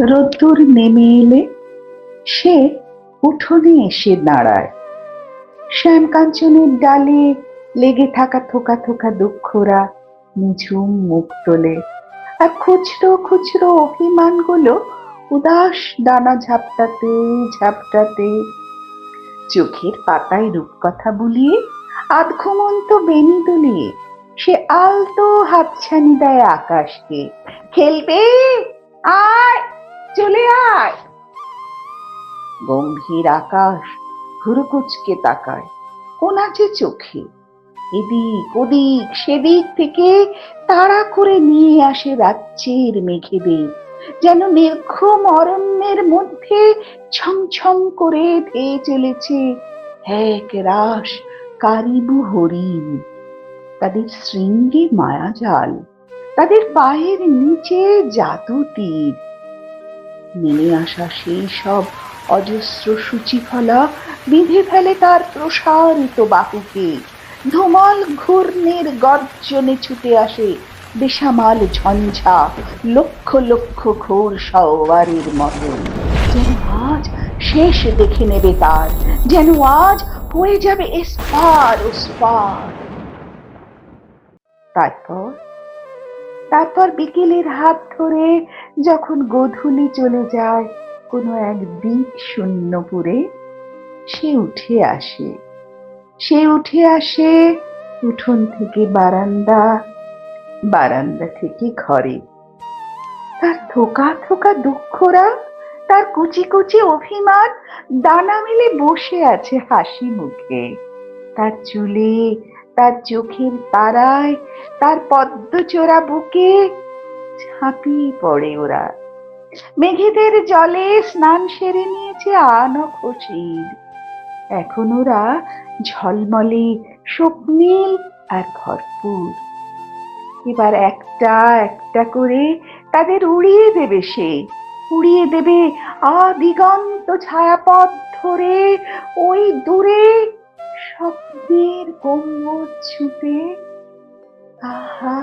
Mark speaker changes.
Speaker 1: রোদ্দুর নেমে এলে সে উঠোনে এসে দাঁড়ায়। শ্যাম কাঞ্চনের ডালে লেগে থাকা থোকা থোকা দুঃখরা নিঝুম মুখ তোলে, আর খুচরো খুচরো অভিমানগুলো উদাস ডানা ঝাপটাতে ঝাপটাতে চোখের পাতায় রূপকথা বুলিয়ে আধঘুমন্ত বেনি দুলিয়ে সে আলতো হাতছানি দেয় আকাশকে। খেলবে? আয়, চলে আয়। গম্ভীর আকাশ ভুরুকুচকে তাকায়, কোন আছে চোখে। এদিক ওদিক সেদিক থেকে তাড়া করে নিয়ে আসে রাজ্যের মেঘেদের, যেন নির্ঘুম অরণ্যের মধ্যে ছমছম করে ধেয়ে চলেছে এক রাস কারিবু হরিণ। তাদের শৃঙ্গে মায়াজাল, তাদের পায়ের নিচে জাদু তীর। নেমে আসা সেই সব অজস্র সূচিফলা বিঁধে ফেলে তার প্রসারিত বাহুকে। ধুমল ঘূর্ণের গর্জনে ছুটে আসে বেসামাল ঝঞ্ঝা, লক্ষ লক্ষ ঘোর সওয়ারির মতো, যেন আজ শেষ দেখে নেবে তার, যেন আজ হয়ে যাবে এসপার ওসপার। তারপর তারপর বিকেলের হাত ধরে যখন গোধূলি চলে যায় কোনো এক দিক শূন্যপুরে, সে উঠে আসে। সে উঠে আসে উঠোন থেকে বারান্দা, বারান্দা থেকে ঘরে। তার থোকা থোকা দুঃখরা, তার কুচি কুচি অভিমান ডানা মেলে বসে আছে হাসি মুখে। তার চুলে, তার চোখের তারায়, তার পদ্মচোরা বুকে ঝাঁপিয়ে পড়ে ওরা। মেঘেদের জলে স্নান সেরে নিয়েছে আনখশির। এখন ওরা ঝলমলে স্বপ্নীল আর ভরপুর। এবার একটা একটা করে তাদের উড়িয়ে দেবে সে, উড়িয়ে দেবে আদিগন্ত ছায়াপথ ধরে ওই দূরে স্বপ্নের গম্বুজ ছুঁতে। আহা,